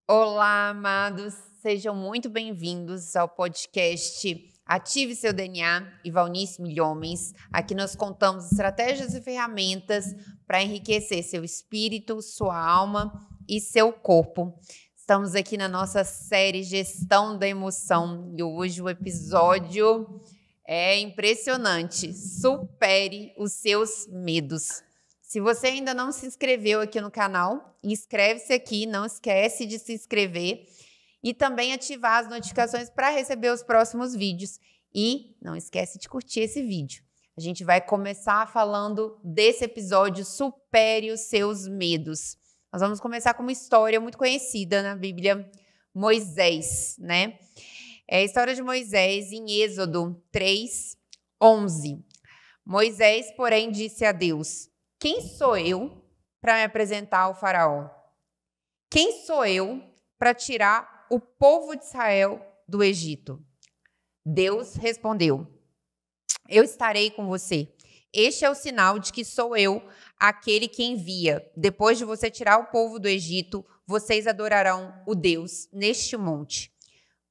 Olá, amados, sejam muito bem-vindos ao podcast Ative Seu DNA e Valnice Milhomens. Aqui nós contamos estratégias e ferramentas para enriquecer seu espírito, sua alma e seu corpo. Estamos aqui na nossa série Gestão da Emoção e hoje o episódio é impressionante. Supere os seus medos. Se você ainda não se inscreveu aqui no canal, inscreve-se aqui, não esquece de se inscrever e também ativar as notificações para receber os próximos vídeos. E não esquece de curtir esse vídeo. A gente vai começar falando desse episódio Supere os seus medos. Nós vamos começar com uma história muito conhecida na Bíblia, Moisés, né? É a história de Moisés em Êxodo 3:11. Moisés, porém, disse a Deus: quem sou eu para me apresentar ao faraó? Quem sou eu para tirar o povo de Israel do Egito? Deus respondeu: eu estarei com você. Este é o sinal de que sou eu aquele que envia. Depois de você tirar o povo do Egito, vocês adorarão o Deus neste monte.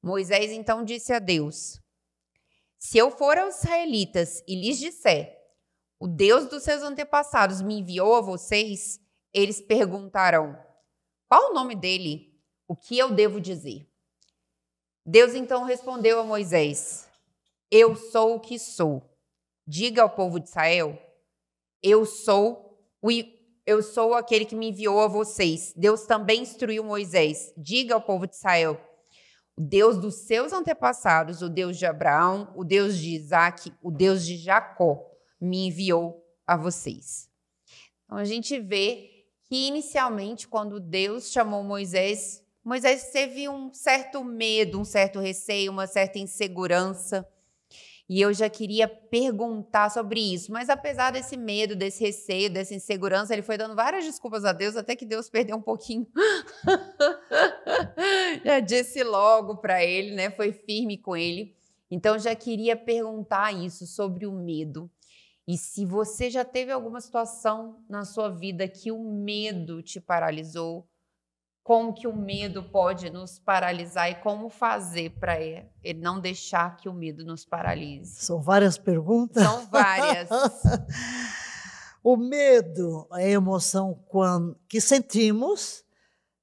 Moisés então disse a Deus: se eu for aos israelitas e lhes disser: o Deus dos seus antepassados me enviou a vocês, eles perguntarão: qual o nome dele? O que eu devo dizer? Deus então respondeu a Moisés: eu sou o que sou. Diga ao povo de Israel: eu sou aquele que me enviou a vocês. Deus também instruiu Moisés: diga ao povo de Israel: o Deus dos seus antepassados, o Deus de Abraão, o Deus de Isaac, o Deus de Jacó, me enviou a vocês. Então, a gente vê que, inicialmente, quando Deus chamou Moisés, Moisés teve um certo medo, um certo receio, uma certa insegurança. E eu já queria perguntar sobre isso. Mas, apesar desse medo, desse receio, dessa insegurança, ele foi dando várias desculpas a Deus, até que Deus perdeu um pouquinho. Já disse logo para ele, né? Foi firme com ele. Então, já queria perguntar isso sobre o medo. E se você já teve alguma situação na sua vida que o medo te paralisou, como que o medo pode nos paralisar e como fazer para ele não deixar que o medo nos paralise? São várias perguntas. São várias. O medo é a emoção que sentimos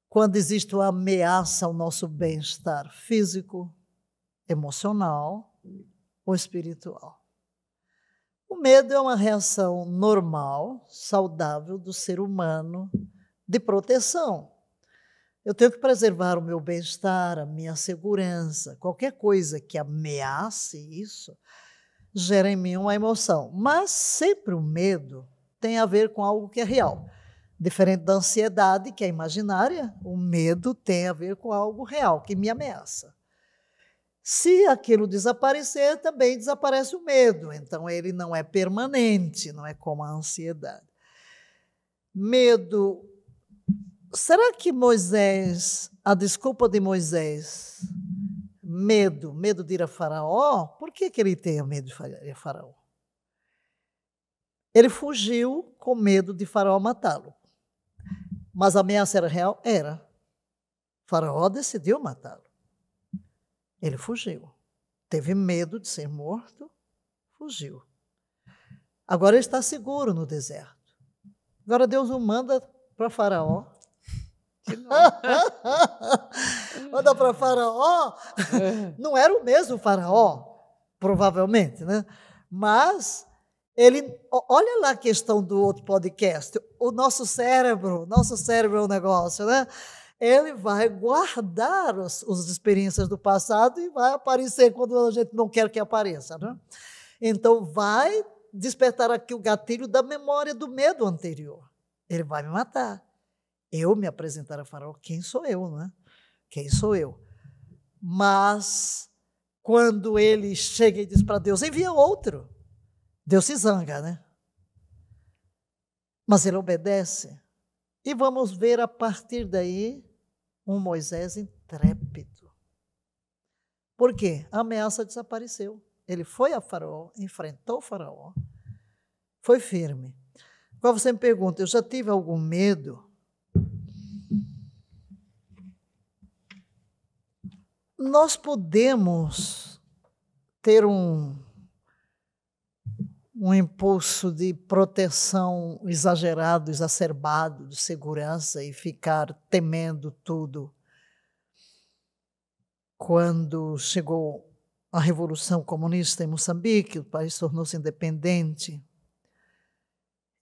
quando existe uma ameaça ao nosso bem-estar físico, emocional ou espiritual. O medo é uma reação normal, saudável do ser humano de proteção. Eu tenho que preservar o meu bem-estar, a minha segurança. Qualquer coisa que ameace isso gera em mim uma emoção. Mas sempre o medo tem a ver com algo que é real. Diferente da ansiedade, que é imaginária, o medo tem a ver com algo real, que me ameaça. Se aquilo desaparecer, também desaparece o medo. Então, ele não é permanente, não é como a ansiedade. Medo. Será que a desculpa de Moisés, medo de ir a Faraó, por que ele tem medo de ir a Faraó? Ele fugiu com medo de Faraó matá-lo. Mas a ameaça era real? Era. Faraó decidiu matá-lo. Ele fugiu. Teve medo de ser morto, fugiu. Agora ele está seguro no deserto. Agora Deus o manda para Faraó. Manda para Faraó. Não era o mesmo Faraó, provavelmente, né? Mas olha lá a questão do outro podcast. O nosso cérebro é um negócio, né? Ele vai guardar as experiências do passado e vai aparecer quando a gente não quer que apareça, né? Então, vai despertar aqui o gatilho da memória do medo anterior. Ele vai me matar. Eu me apresentar a Faraó, quem sou eu, né? Quem sou eu? Mas, quando ele chega e diz para Deus, envia outro, Deus se zanga, né? Mas ele obedece. E vamos ver a partir daí um Moisés intrépido. Por quê? A ameaça desapareceu. Ele foi a Faraó, enfrentou o Faraó, foi firme. Agora você me pergunta, eu já tive algum medo? nós podemos ter um impulso de proteção exagerado, exacerbado, de segurança e ficar temendo tudo. Quando chegou a Revolução Comunista em Moçambique, o país tornou-se independente,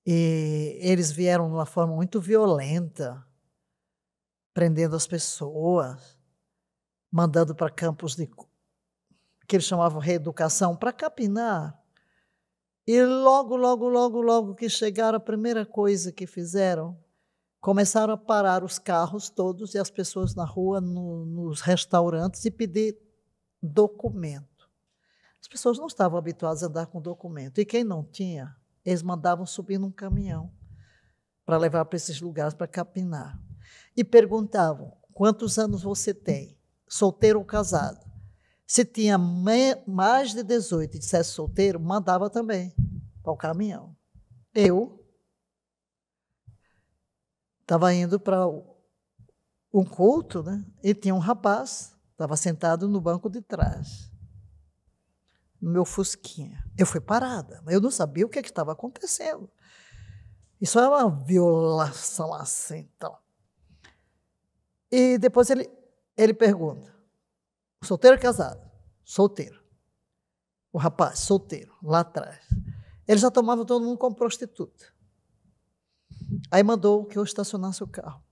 e eles vieram de uma forma muito violenta, prendendo as pessoas, mandando para campos que eles chamavam reeducação, para capinar. E logo que chegaram, a primeira coisa que fizeram, começaram a parar os carros todos e as pessoas na rua, nos restaurantes, e pedir documento. As pessoas não estavam habituadas a andar com documento. E quem não tinha, eles mandavam subir num caminhão para levar para esses lugares para capinar. E perguntavam, quantos anos você tem? Solteiro ou casado? Se tinha mais de 18 e dissesse solteiro, mandava também para o caminhão. Eu estava indo para um culto, né? E tinha um rapaz, estava sentado no banco de trás, no meu fusquinha. Eu fui parada, mas eu não sabia o que estava acontecendo. Isso é uma violação assim, então. E depois ele pergunta, solteiro ou casado? Solteiro. O rapaz, solteiro, lá atrás. Ele já tomava todo mundo como prostituta. Aí mandou que eu estacionasse o carro.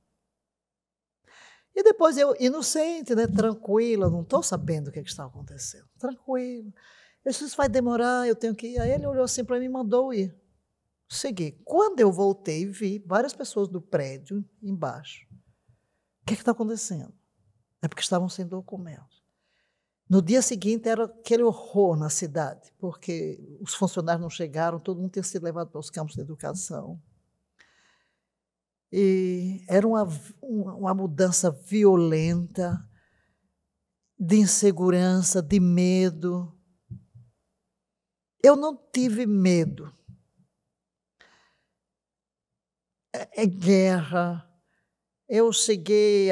E depois eu, inocente, né, tranquila, não estou sabendo o que está acontecendo. Tranquilo. Eu disse, isso vai demorar, eu tenho que ir. Aí ele olhou assim para mim e mandou ir. Segui. Quando eu voltei, vi várias pessoas do prédio embaixo. O que está acontecendo? É porque estavam sem documentos. No dia seguinte era aquele horror na cidade, porque os funcionários não chegaram, todo mundo tinha sido levado para os campos de educação. E era uma mudança violenta, de insegurança, de medo. Eu não tive medo. É guerra. Eu cheguei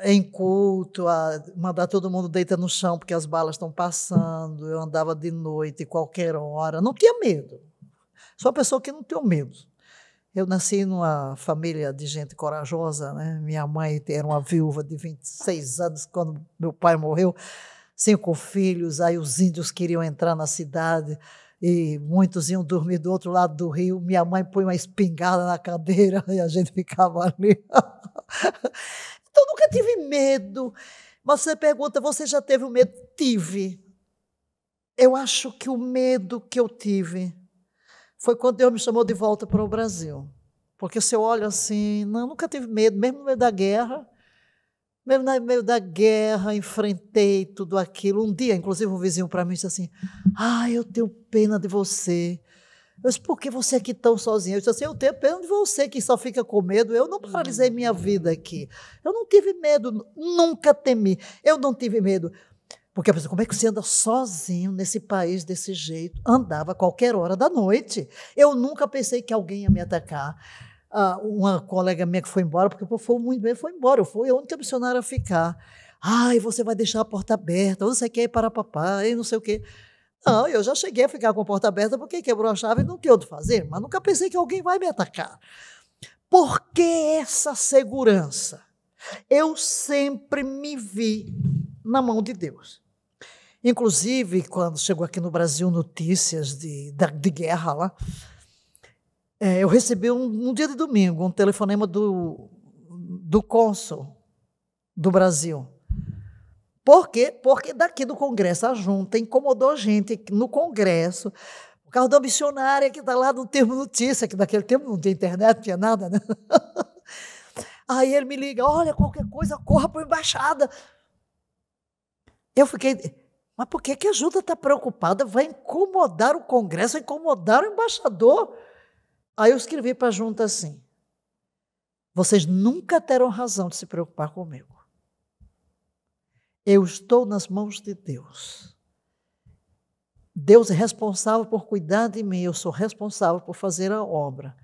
em culto a mandar todo mundo deitar no chão porque as balas estão passando. Eu andava de noite, qualquer hora. Não tinha medo. Sou uma pessoa que não tem medo. Eu nasci numa família de gente corajosa, né? Minha mãe era uma viúva de 26 anos quando meu pai morreu, 5 filhos, aí os índios queriam entrar na cidade e muitos iam dormir do outro lado do rio. Minha mãe põe uma espingarda na cadeira e a gente ficava ali. Então, nunca tive medo. Mas você pergunta, você já teve o medo? Tive. Eu acho que o medo que eu tive foi quando Deus me chamou de volta para o Brasil. Porque se eu olho assim, não, nunca tive medo, mesmo no meio da guerra. Mesmo no meio da guerra, enfrentei tudo aquilo. Um dia, inclusive, um vizinho para mim disse assim, eu tenho pena de você. Eu disse, por que você aqui tão sozinha? Eu disse assim, eu tenho pena de você que só fica com medo. Eu não paralisei minha vida aqui. Eu não tive medo, nunca temi. Eu não tive medo. Porque a pessoa, como é que você anda sozinho nesse país desse jeito? Andava a qualquer hora da noite. Eu nunca pensei que alguém ia me atacar. Uma colega minha que foi embora, porque foi muito bem, foi embora. Eu fui a única missionária a ficar. Você vai deixar a porta aberta, você quer ir para papai, não sei o quê. Não, eu já cheguei a ficar com a porta aberta porque quebrou a chave e não tinha o que fazer, mas nunca pensei que alguém vai me atacar. Por que essa segurança? Eu sempre me vi na mão de Deus. Inclusive, quando chegou aqui no Brasil notícias de guerra lá, eu recebi um dia de domingo um telefonema do cônsul do Brasil. Por quê? Porque daqui do Congresso, a junta incomodou gente no Congresso, por causa da missionária que está lá no termo notícia, que naquele tempo não tinha internet, não tinha nada, né? Aí ele me liga, olha, qualquer coisa, corra para a embaixada. Eu fiquei, mas por que a junta está preocupada? Vai incomodar o Congresso, vai incomodar o embaixador. Aí eu escrevi para a junta assim, vocês nunca terão razão de se preocupar comigo. Eu estou nas mãos de Deus. Deus é responsável por cuidar de mim, eu sou responsável por fazer a obra.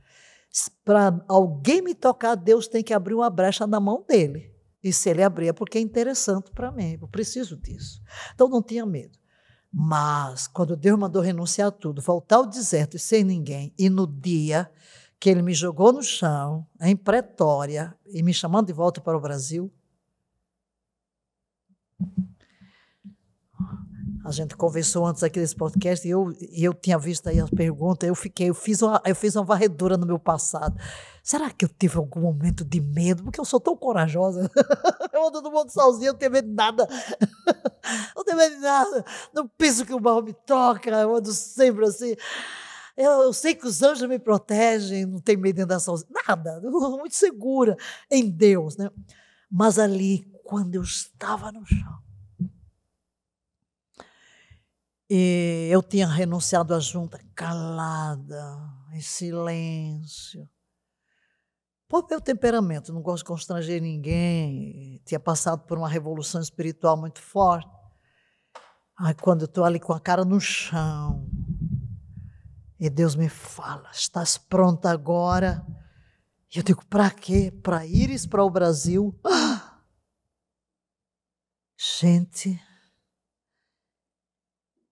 Para alguém me tocar, Deus tem que abrir uma brecha na mão dele. E se ele abrir é porque é interessante para mim, eu preciso disso. Então não tinha medo. Mas quando Deus mandou renunciar a tudo, voltar ao deserto e sem ninguém, e no dia que ele me jogou no chão, em Pretória, e me chamando de volta para o Brasil, a gente conversou antes aqui desse podcast e eu tinha visto aí as perguntas, eu fiz uma varredura no meu passado. Será que eu tive algum momento de medo? Porque eu sou tão corajosa. Eu ando no mundo sozinha, eu não tenho medo de nada. Não tenho medo de nada. Não penso que o mal me toca, eu ando sempre assim. Eu sei que os anjos me protegem, não tenho medo de andar sozinha. Nada, muito segura em Deus, né? Mas ali, quando eu estava no chão, e eu tinha renunciado à junta, calada, em silêncio. Por meu temperamento, não gosto de constranger ninguém, tinha passado por uma revolução espiritual muito forte. Aí quando eu estou ali com a cara no chão, e Deus me fala, estás pronta agora? E eu digo, para quê? Para ires para o Brasil? Gente,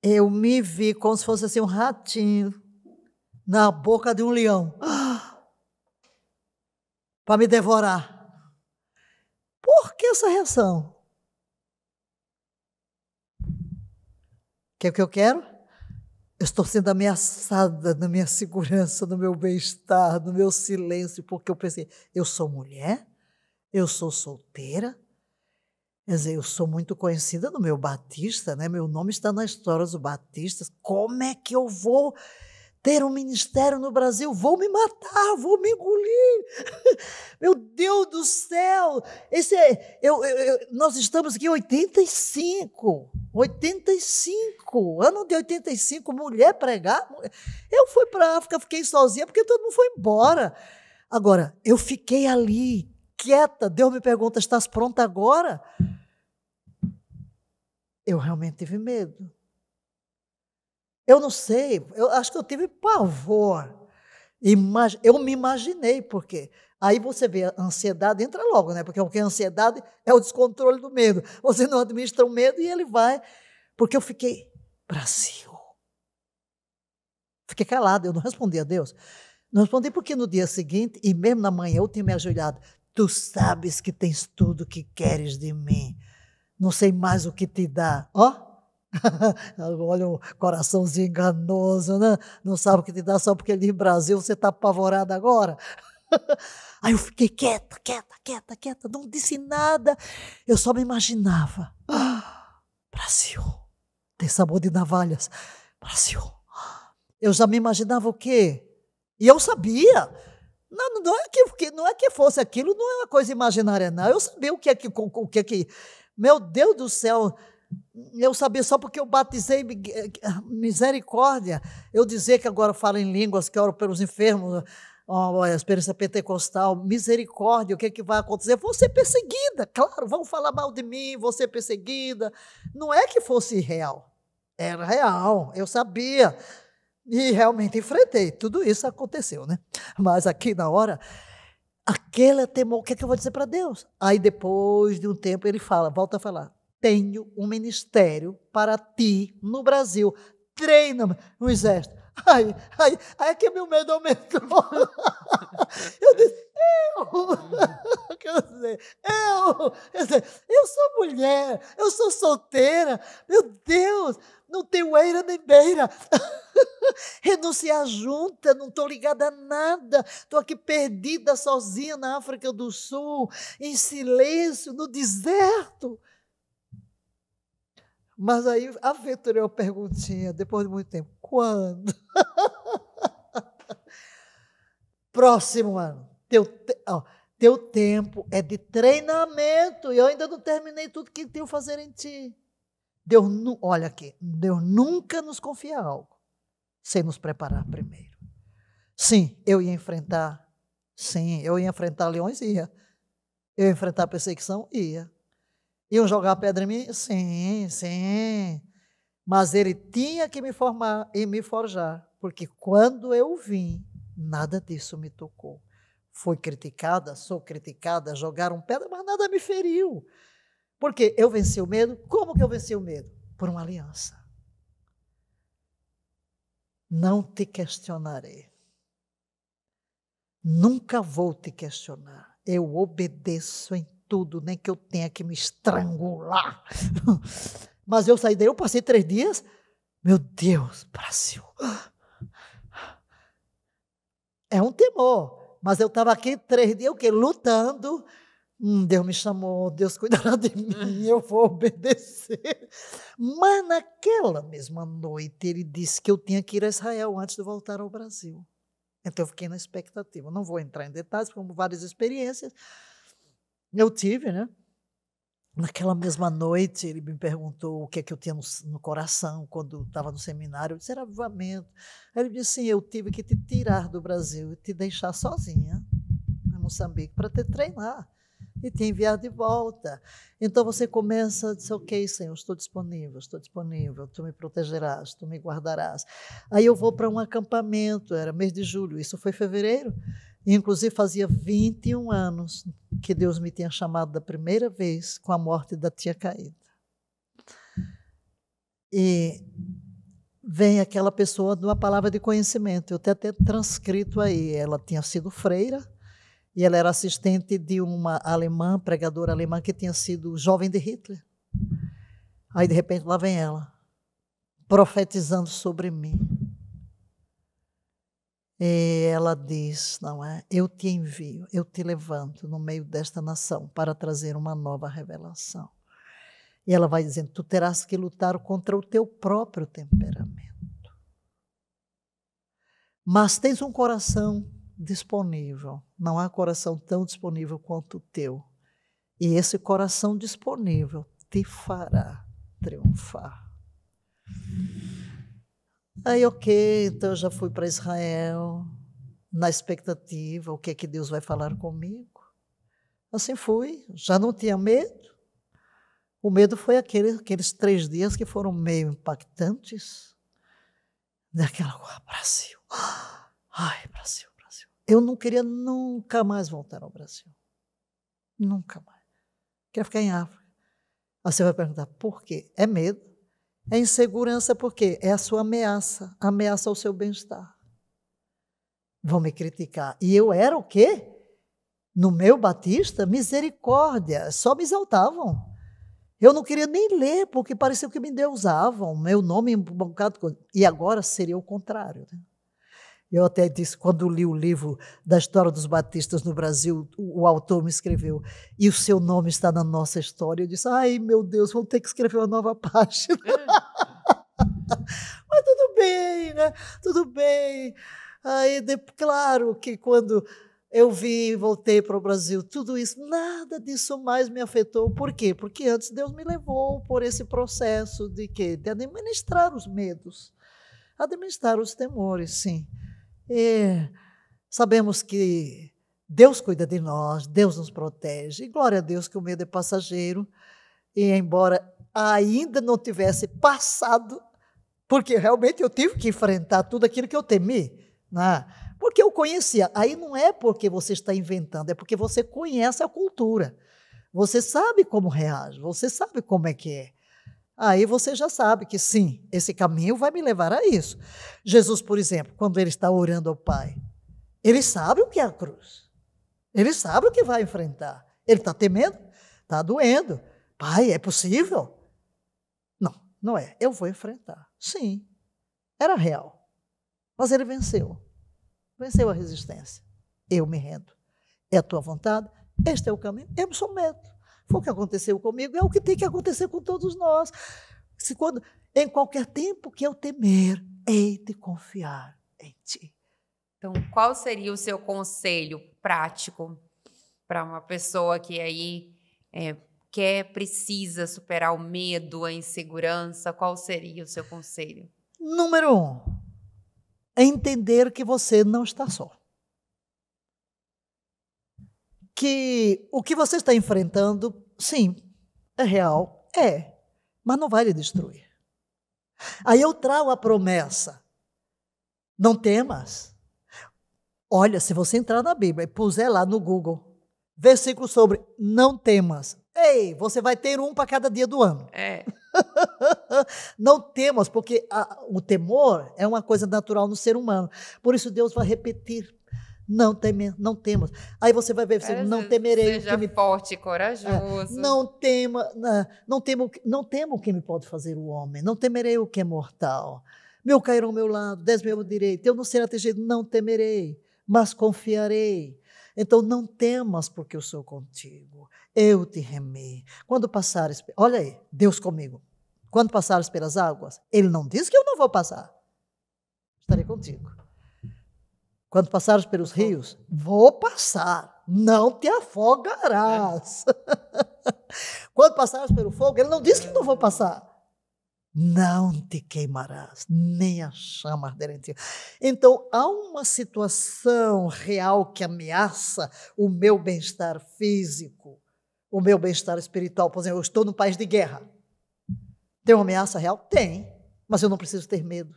eu me vi como se fosse assim um ratinho na boca de um leão para me devorar. Por que essa reação? O que é que eu quero? Eu estou sendo ameaçada na minha segurança, no meu bem-estar, no meu silêncio, porque eu pensei, eu sou mulher, eu sou solteira, quer dizer, eu sou muito conhecida no meu Batista, né? Meu nome está na história dos batistas. Como é que eu vou ter um ministério no Brasil? Vou me matar, vou me engolir. Meu Deus do céu! Nós estamos aqui em 85, ano de 85, mulher pregar. Eu fui para a África, fiquei sozinha, porque todo mundo foi embora. Agora, eu fiquei ali, quieta, Deus me pergunta, estás pronta agora? Eu realmente tive medo. Eu não sei, eu acho que eu tive pavor. Eu me imaginei, porque aí você vê, a ansiedade entra logo, né? Porque a ansiedade é o descontrole do medo. Você não administra o medo e ele vai. Porque eu fiquei, Brasil. Fiquei calado, eu não respondi a Deus. Não respondi porque no dia seguinte, e mesmo na manhã, eu tinha me ajoelhado. Tu sabes que tens tudo o que queres de mim. Não sei mais o que te dá. Ó. Olha o coraçãozinho enganoso, né? Não sabe o que te dá só porque ele diz Brasil, você está apavorada agora. Aí eu fiquei quieta, não disse nada. Eu só me imaginava. Brasil, tem sabor de navalhas. Brasil. Eu já me imaginava o quê? E eu sabia. Não é que fosse aquilo, não é uma coisa imaginária, não. Eu sabia o que é que. Meu Deus do céu. Eu sabia só porque eu batizei misericórdia. Eu dizer que agora falo em línguas, que oro pelos enfermos, a experiência pentecostal, misericórdia, o que é que vai acontecer? Vou ser perseguida, claro, vão falar mal de mim, vou ser perseguida. Não é que fosse real, era real, eu sabia. E realmente enfrentei, tudo isso aconteceu, né? Mas aqui na hora, aquele temor, o que é que eu vou dizer para Deus? Aí depois de um tempo ele fala, volta a falar. Tenho um ministério para ti no Brasil. Treina-me no exército. Aí é que meu medo aumentou. Eu disse, eu sou mulher, eu sou solteira. Meu Deus, não tenho eira nem beira. Renunciar junta, não estou ligada a nada. Estou aqui perdida, sozinha na África do Sul, em silêncio, no deserto. Mas aí aventurei uma perguntinha, depois de muito tempo. Quando? Próximo ano. Teu tempo é de treinamento. E eu ainda não terminei tudo que tenho a fazer em ti. Olha aqui, Deus nunca nos confia algo sem nos preparar primeiro. Sim, eu ia enfrentar. Sim, eu ia enfrentar leões, ia. Eu ia enfrentar perseguição, ia. Iam jogar pedra em mim? Sim. Mas ele tinha que me formar e me forjar, porque quando eu vim, nada disso me tocou. Fui criticada, sou criticada, jogaram pedra, mas nada me feriu. Porque eu venci o medo. Como que eu venci o medo? Por uma aliança. Não te questionarei. Nunca vou te questionar. Eu obedeço em tudo, nem que eu tenha que me estrangular. Mas eu saí daí, eu passei 3 dias. Meu Deus, Brasil. É um temor. Mas eu estava aqui 3 dias, o quê? Lutando. Deus me chamou, Deus cuidará de mim, eu vou obedecer. Mas naquela mesma noite, ele disse que eu tinha que ir a Israel antes de voltar ao Brasil. Então eu fiquei na expectativa. Não vou entrar em detalhes, como várias experiências eu tive, né? Naquela mesma noite, ele me perguntou o que é que eu tinha no coração quando estava no seminário. Eu disse, era avivamento. Aí ele disse, sim, eu tive que te tirar do Brasil e te deixar sozinha em Moçambique para te treinar e te enviar de volta. Então você começa a dizer, ok, Senhor, estou disponível, tu me protegerás, tu me guardarás. Aí eu vou para um acampamento, era mês de julho, isso foi fevereiro, e inclusive fazia 21 anos que Deus me tinha chamado da primeira vez com a morte da tia Caída. E vem aquela pessoa de uma palavra de conhecimento, eu tenho até transcrito aí, ela tinha sido freira, e ela era assistente de uma alemã, pregadora alemã, que tinha sido jovem de Hitler. Aí, de repente, lá vem ela, profetizando sobre mim. E ela diz, não é? Eu te envio, eu te levanto no meio desta nação para trazer uma nova revelação. E ela vai dizendo, tu terás que lutar contra o teu próprio temperamento. Mas tens um coração disponível, não há coração tão disponível quanto o teu. E esse coração disponível te fará triunfar. Aí, ok, então eu já fui para Israel, na expectativa, o que é que Deus vai falar comigo. Assim fui, já não tinha medo. O medo foi aqueles 3 dias que foram meio impactantes. Daquela coisa, Brasil. Ai, Brasil, Brasil. Eu não queria nunca mais voltar ao Brasil. Nunca mais. Queria ficar em África. Aí você vai perguntar, por quê? É medo. É insegurança, por quê? É a sua ameaça. Ameaça ao seu bem-estar. Vão me criticar. E eu era o quê? No meu batista, misericórdia. Só me exaltavam. Eu não queria nem ler, porque parecia que me endeusavam. Meu nome, um bocado de coisa. E agora seria o contrário, né? Eu até disse, quando li o livro da história dos batistas no Brasil, o autor me escreveu, e o seu nome está na nossa história. Eu disse, ai, meu Deus, vamos ter que escrever uma nova página. Mas tudo bem, né? Tudo bem. Aí, claro que quando eu vim e voltei para o Brasil, tudo isso, nada disso mais me afetou. Por quê? Porque antes Deus me levou por esse processo de quê? De administrar os medos, administrar os temores, sim. E sabemos que Deus cuida de nós, Deus nos protege. E glória a Deus que o medo é passageiro. E embora ainda não tivesse passado, porque realmente eu tive que enfrentar tudo aquilo que eu temi, né? Porque eu conhecia. Aí não é porque você está inventando, é porque você conhece a cultura. Você sabe como reage, você sabe como é que é. Aí você já sabe que sim, esse caminho vai me levar a isso. Jesus, por exemplo, quando ele está orando ao Pai, ele sabe o que é a cruz. Ele sabe o que vai enfrentar. Ele está temendo, está doendo. Pai, é possível? Não, não é. Eu vou enfrentar. Sim, era real. Mas ele venceu. Venceu a resistência. Eu me rendo. É a tua vontade? Este é o caminho. Eu me submeto. Foi o que aconteceu comigo, é o que tem que acontecer com todos nós. Em qualquer tempo que eu temer, hei de confiar em ti. Então, qual seria o seu conselho prático para uma pessoa que aí precisa superar o medo, a insegurança? Qual seria o seu conselho? Número 1, é entender que você não está só. Que o que você está enfrentando, sim, é real, mas não vai lhe destruir. Aí eu trago a promessa, não temas. Olha, se você entrar na Bíblia e puser lá no Google, versículo sobre não temas. Ei, você vai ter um para cada dia do ano. Não temas, porque o temor é uma coisa natural no ser humano. Por isso Deus vai repetir. Não temas. Aí você vai ver, não temerei. Seja forte e corajoso. Não temo o que me pode fazer o homem. Não temerei o que é mortal. 1000 cairão ao meu lado, 10 mil ao meu direito. Eu não serei atingido, não temerei, mas confiarei. Então não temas, porque eu sou contigo. Eu te remei. Quando passares, olha aí, Deus comigo. Quando passares pelas águas, Ele não diz que eu não vou passar. Estarei contigo. Quando passares pelos rios, vou passar, não te afogarás. Quando passares pelo fogo, Ele não diz que não vou passar. Não te queimarás, nem a chama arderá em ti. Então, há uma situação real que ameaça o meu bem-estar físico, o meu bem-estar espiritual. Por exemplo, eu estou num país de guerra. Tem uma ameaça real? Tem, mas eu não preciso ter medo.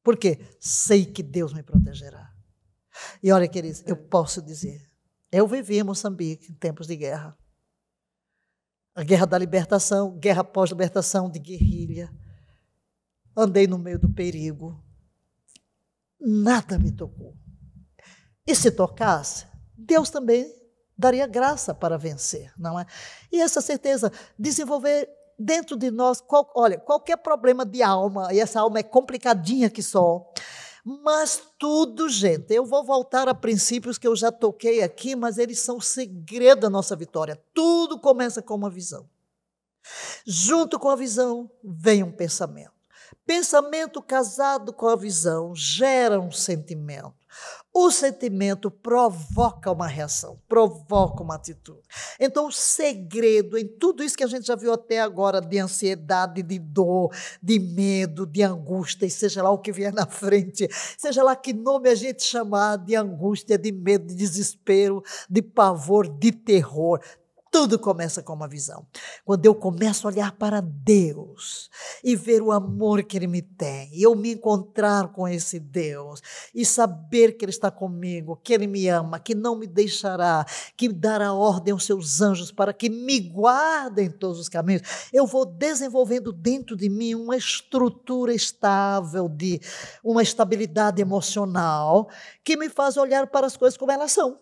Por quê? Sei que Deus me protegerá. E olha, queridos, eu posso dizer, eu vivi em Moçambique em tempos de guerra. A guerra da libertação, guerra pós-libertação, de guerrilha. Andei no meio do perigo. Nada me tocou. E se tocasse, Deus também daria graça para vencer, não é? E essa certeza, desenvolver dentro de nós, qualquer problema de alma, e essa alma é complicadinha que só, mas tudo, gente, eu vou voltar a princípios que eu já toquei aqui, mas eles são o segredo da nossa vitória. Tudo começa com uma visão. Junto com a visão, vem um pensamento. Pensamento casado com a visão gera um sentimento. O sentimento provoca uma reação, provoca uma atitude. Então, o segredo em tudo isso que a gente já viu até agora, de ansiedade, de dor, de medo, de angústia, e seja lá o que vier na frente, seja lá que nome a gente chamar, de angústia, de medo, de desespero, de pavor, de terror, tudo começa com uma visão. Quando eu começo a olhar para Deus e ver o amor que Ele me tem, e eu me encontrar com esse Deus, e saber que Ele está comigo, que Ele me ama, que não me deixará, que dará ordem aos seus anjos para que me guardem em todos os caminhos, eu vou desenvolvendo dentro de mim uma estrutura estável, de uma estabilidade emocional, que me faz olhar para as coisas como elas são.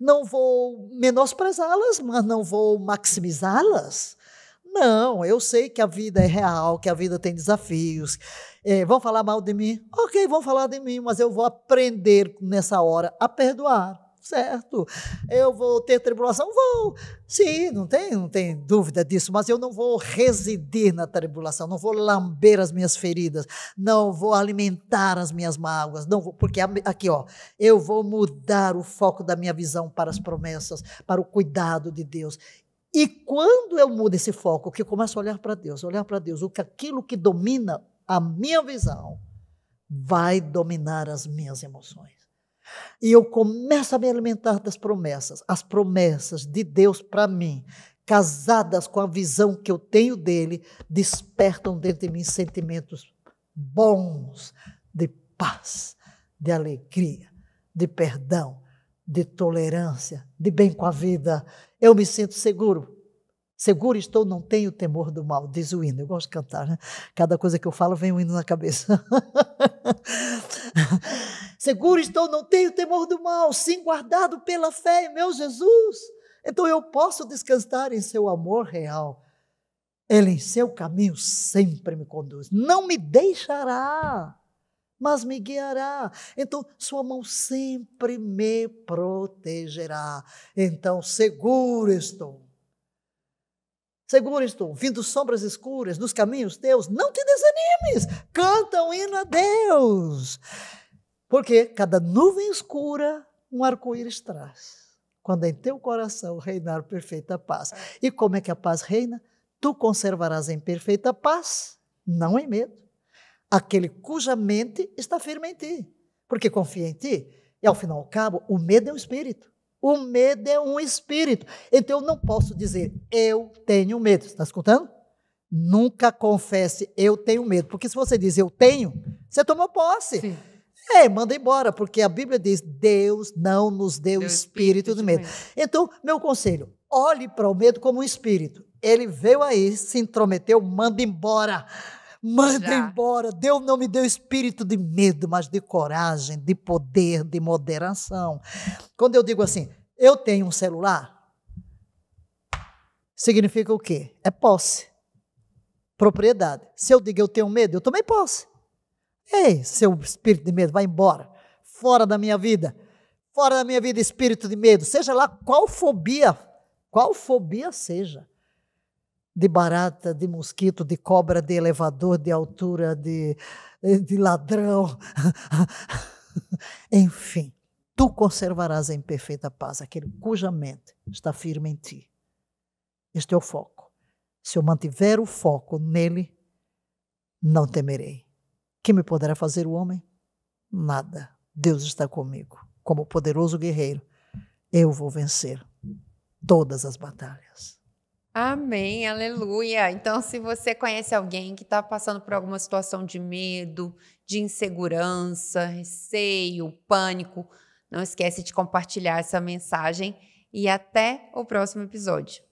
Não vou menosprezá-las, mas não vou maximizá-las. Não, eu sei que a vida é real, que a vida tem desafios. Vão falar mal de mim? Ok, vão falar de mim, mas eu vou aprender nessa hora a perdoar, certo? Eu vou ter tribulação? Vou. Sim, não tem dúvida disso, mas eu não vou residir na tribulação, não vou lamber as minhas feridas, não vou alimentar as minhas mágoas, não vou, porque aqui, eu vou mudar o foco da minha visão para as promessas, para o cuidado de Deus. E quando eu mudo esse foco, que eu começo a olhar para Deus, aquilo que domina a minha visão, vai dominar as minhas emoções. E eu começo a me alimentar das promessas, as promessas de Deus para mim, casadas com a visão que eu tenho dele, despertam dentro de mim sentimentos bons, de paz, de alegria, de perdão, de tolerância, de bem com a vida. Eu me sinto seguro. Seguro estou, não tenho temor do mal, diz o hino. Eu gosto de cantar, né? Cada coisa que eu falo vem um hino na cabeça. Seguro estou, não tenho temor do mal, sim, guardado pela fé em meu Jesus. Então eu posso descansar em seu amor real. Ele em seu caminho sempre me conduz. Não me deixará, mas me guiará. Então sua mão sempre me protegerá. Então seguro estou. Seguro estou, vindo sombras escuras nos caminhos teus, não te desanimes, canta um hino a Deus. Porque cada nuvem escura, um arco-íris traz. Quando em teu coração reinar perfeita paz. E como é que a paz reina? Tu conservarás em perfeita paz, não em medo, aquele cuja mente está firme em ti, porque confia em ti. E ao final e ao cabo, o medo é um espírito. O medo é um espírito. Então eu não posso dizer, eu tenho medo. Está escutando? Nunca confesse, eu tenho medo. Porque se você diz, eu tenho, você tomou posse. Sim. Manda embora, porque a Bíblia diz, Deus não nos deu espírito de medo. Então, meu conselho, olhe para o medo como um espírito. Ele veio aí, se intrometeu, manda embora. Manda embora. Deus não me deu espírito de medo, mas de coragem, de poder, de moderação. Quando eu digo assim, eu tenho um celular, significa o quê? É posse. Propriedade. Se eu digo eu tenho medo, eu tomei posse. Ei, seu espírito de medo, vai embora. Fora da minha vida. Fora da minha vida, espírito de medo. Seja lá qual fobia seja. De barata, de mosquito, de cobra, de elevador, de altura, de ladrão. Enfim, tu conservarás em perfeita paz aquele cuja mente está firme em ti. Este é o foco. Se eu mantiver o foco nele, não temerei. Que me poderá fazer o homem? Nada. Deus está comigo. Como poderoso guerreiro, eu vou vencer todas as batalhas. Amém, aleluia. Então, se você conhece alguém que está passando por alguma situação de medo, de insegurança, receio, pânico, não esquece de compartilhar essa mensagem e até o próximo episódio.